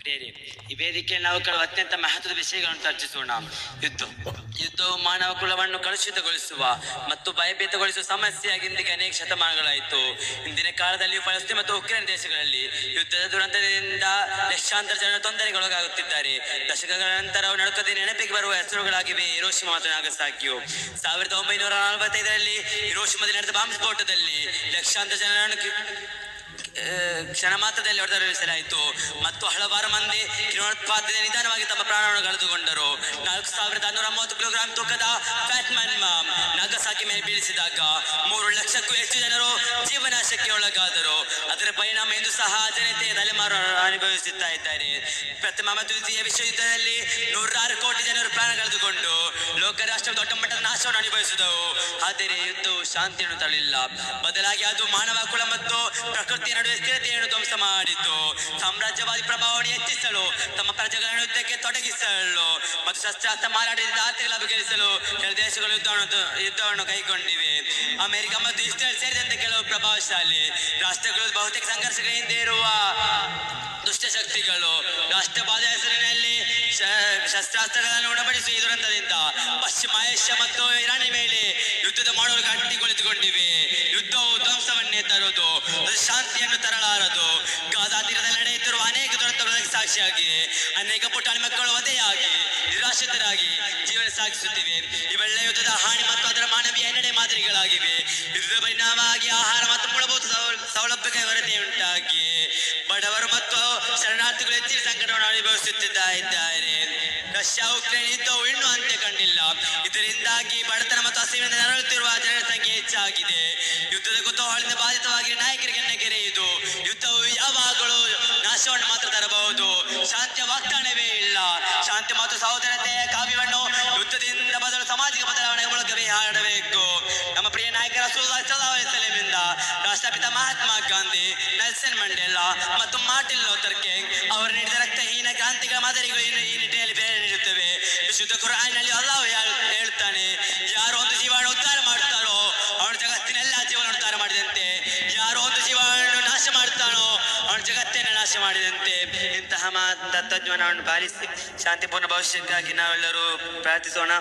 ಹಿರಿಯರೇ, ಈ ವೇದಿಕೆಯಲ್ಲಿ ನಾವು ಕೆಲವು ಅತ್ಯಂತ ಮಹತ್ವದ ವಿಷಯಗಳನ್ನು ಚರ್ಚಿಸೋಣ. ಯುದ್ಧವು ಮಾನವ ಕುಲವನ್ನು ಕಲುಷಿತಗೊಳಿಸುವ ಮತ್ತು ಭಯಭೀತಗೊಳಿಸುವ ಸಮಸ್ಯೆಯಾಗಿ ಇಂದಿಗೆ ಅನೇಕ ಶತಮಾನಗಳಾಯಿತು. ಇಂದಿನ ಕಾಲದಲ್ಲಿ ಫಲಸ್ತೀನ್ ಮತ್ತು ಉಕ್ರೇನ್ ದೇಶಗಳಲ್ಲಿ ಯುದ್ಧದ ದುರಂತದಿಂದ ಲಕ್ಷಾಂತರ ಜನರು ತೊಂದರೆಗೊಳಗಾಗುತ್ತಿದ್ದಾರೆ. ದಶಕಗಳ ನಂತರ ನಡುಕದೆ ನೆನಪಿಗೆ ಬರುವ ಹೆಸರುಗಳಾಗಿವೆ ಹಿರೋಶಿಮಾ ಮತ್ತು ನಾಗಸಾಕಿಯು. 1945ರಲ್ಲಿ ಹಿರೋಶಿಮಾದಲ್ಲಿ ನಡೆದ ಬಾಂಬ್ ಸ್ಫೋಟದಲ್ಲಿ ಲಕ್ಷಾಂತರ ಜನರನ್ನು ಕ್ಷಣ ಮಾತ್ರದಲ್ಲಿ ಹೊಡೆದರಿಸಲಾಯಿತು ಮತ್ತು ಹಲವಾರು ಮಂದಿ ಕಿರಣೋತ್ಪಾದನೆ ನಿಧಾನವಾಗಿ ತಮ್ಮ ಪ್ರಾಣವನ್ನು ಕಳೆದುಕೊಂಡರು. 4130 ಕಿಲೋಗ್ರಾಂ ತೂಕದ ಫ್ಯಾಟ್ಮನ್ ಬಾಂಬ್ ನಾಗಸಾಕಿ ಮೇಲೆ ಬೀಳಿಸಿದಾಗ 3 ಲಕ್ಷಕ್ಕೂ ಹೆಚ್ಚು ಜನರು ಜೀವನಾಶಕ್ಕೆ ಒಳಗಾದರು. ಅದರ ಪರಿಣಾಮ ಇಂದು ಸಹ ಜನತೆ ತಲೆಮಾರು ಅನುಭವಿಸುತ್ತಾ ಇದ್ದಾರೆ. ಪ್ರಥಮ ಮತ್ತು ದ್ವಿತೀಯ ವಿಶ್ವಯುದ್ಧದಲ್ಲಿ 106 ಕೋಟಿ ಜನರು ಪ್ರಾಣ ಕಳೆದುಕೊಂಡು ಲೋಕ ರಾಷ್ಟ್ರ ದೊಡ್ಡ ಮಟ್ಟದ ನಾಶವನ್ನು ಅನುಭವಿಸಿದವು. ಆದರೆ ಯುದ್ಧವು ಶಾಂತಿಯನ್ನು ತರಲಿಲ್ಲ, ಬದಲಾಗಿ ಅದು ಮಾನವ ಕುಲ ಮತ್ತು ಪ್ರಕೃತಿಯ ನಡುವೆ ಸ್ಥಿರತೆಯನ್ನು ಧ್ವಂಸ ಮಾಡಿತು. ಸಾಮ್ರಾಜ್ಯವಾದಿ ಪ್ರಭಾವವನ್ನು ಹೆಚ್ಚಿಸಲು, ತಮ್ಮ ಪ್ರಜೆಗಳನ್ನು ಯುದ್ಧಕ್ಕೆ ತೊಡಗಿಸಲು ಮತ್ತು ಶಸ್ತ್ರಾಸ್ತ್ರ ಮಾರಾಟದಿಂದ ಆರ್ಥಿಕ ಲಾಭ ಗಳಿಸಲು ಕೆಲ ದೇಶಗಳು ಯುದ್ಧವನ್ನು ಕೈಗೊಂಡಿವೆ. ಅಮೆರಿಕ ಮತ್ತು ಇಸ್ರೇಲ್ ಸೇರಿದಂತೆ ಕೆಲವು ಪ್ರಭಾವಶಾಲಿ ರಾಷ್ಟ್ರಗಳು ಬಹುತೇಕ ಸಂಘರ್ಷಗಳ ಹಿಂದೆ ಇರುವ ದುಷ್ಟಶಕ್ತಿಗಳು ರಾಷ್ಟ್ರವಾದ ಹೆಸರಿನಲ್ಲಿ ಶಸ್ತ್ರಾಸ್ತ್ರಗಳನ್ನು ಉಣಬಡಿಸುವ ಈ ದುರಂತದಿಂದ ಪಶ್ಚಿಮ ಏಷ್ಯಾ ಮತ್ತು ಇರಾನ್ ಮೇಲೆ ಯುದ್ಧದ ಮಾಡಲು ಗಟ್ಟಿಗೊಳಿಸಿಕೊಂಡಿವೆ. ಯುದ್ಧವು ಧ್ವಂಸವನ್ನೇ ತರುವುದು, ಶಾಂತಿಯನ್ನು ತರಲಾರದು. ಗಾಜಾ ತೀರದಲ್ಲಿ ನಡೆಯುತ್ತಿರುವ ಅನೇಕ ದುರಂತಗಳಿಗೆ ಸಾಕ್ಷಿಯಾಗಿದೆ. ಅನೇಕ ಪುಟಾಣಿ ಮಕ್ಕಳು ವಧೆಯಾಗಿ ನಿರಾಶ್ರಿತರಾಗಿ ಜೀವನ ಸಾಗಿಸುತ್ತಿವೆ. ಇವೆಲ್ಲ ಯುದ್ಧದ ಹಾನಿ ಮತ್ತು ಅದರ ಮಾನವೀಯ ಹಿನ್ನಡೆ ಮಾದರಿಗಳಾಗಿವೆ. ಯುದ್ಧದ ಪರಿಣಾಮವಾಗಿ ಆಹಾರ ಮತ್ತು ಮೂಲಭೂತ ಸೌಲಭ್ಯಕ್ಕೆ ಕೊರತೆ ಉಂಟಾಗಿ ಬಡವರು ಮತ್ತು ಶರಣಾರ್ಥಿಗಳು ಹೆಚ್ಚಿನ ಸಂಕಟವನ್ನು ಅನುಭವಿಸುತ್ತಿದ್ದಾರೆ. ರಷ್ಯಾ ಉಕ್ರೇನ್ ಯುದ್ಧವು ಇನ್ನೂ ಅಂತ್ಯ ಕಂಡಿಲ್ಲ. ಇದರಿಂದಾಗಿ ಬಡತನ ಮತ್ತು ಹಸಿವಿನಿಂದ ನರಳುತ್ತಿರುವ ಜನರ ಸಂಖ್ಯೆ ಹೆಚ್ಚಾಗಿದೆ. ಯುದ್ಧದ ಕುತೂಹಲದಿಂದ ಬಾಧಿತವಾಗಿ ನಾಯಕರಿಗೆ ಕೆರೆಯುವುದು. ಯುದ್ಧವು ಯಾವಾಗಲೂ ನಾಶವನ್ನು ಮಾತ್ರ ತರಬಹುದು, ಶಾಂತಿಯ ವಾಗ್ದಾನವೇ ಇಲ್ಲ. ಶಾಂತಿ ಮತ್ತು ಸಹೋದರತೆಯ ಕಾವ್ಯವನ್ನು ಯುದ್ಧದಿಂದ ಬದಲು ಸಾಮಾಜಿಕ ಬದಲಾವಣೆ ಮೂಲಕವೇ ಹಾಡಬೇಕು. ನಮ್ಮ ಪ್ರಿಯ ನಾಯಕರ ಸಲಹೆಯಿಂದ ರಾಷ್ಟ್ರಪಿತ ಮಹಾತ್ಮ ಗಾಂಧಿ, ನೆಲ್ಸನ್ ಮಂಡೇಲಾ ಮತ್ತು ಮಾರ್ಟಿನ್ ಲೂಥರ್ ಕಿಂಗ್ ಅವರು ನೀಡಿದ ರಕ್ತಹೀನ ಕ್ರಾಂತಿಗಳ ಮಾದರಿಗಳು ಈ ನಿಟ್ಟಿನಲ್ಲಿ ಬೇರೆ ನೀಡುತ್ತವೆ. ವಿಶುದ್ಧ ಕುರಾನ್ನಲ್ಲಿ ಅಲ್ಲಾಹ್ ಹೇಳ್ತಾನೆ, ಯಾರು ಒಂದು ಜೀವನ ಉದ್ಧಾರ ಮಾಡುತ್ತಾರೋ ಅವನು ಜಗತ್ತಿನೆಲ್ಲ ಜೀವನ ಉದ್ಧಾರ ಮಾಡಿದಂತೆ, ಯಾರು ಒಂದು ಜೀವನವನ್ನು ನಾಶ ಮಾಡ್ತಾನೋ ಅವನು ಜಗತ್ತನ್ನು ನಾಶ ಮಾಡಿದಂತೆ. ಇಂತಹ ತತ್ವಜ್ಞಾನವನ್ನು ಪಾಲಿಸಿ ಶಾಂತಿಪೂರ್ಣ ಭವಿಷ್ಯಕ್ಕಾಗಿ ನಾವೆಲ್ಲರೂ ಪ್ರಾರ್ಥಿಸೋಣ.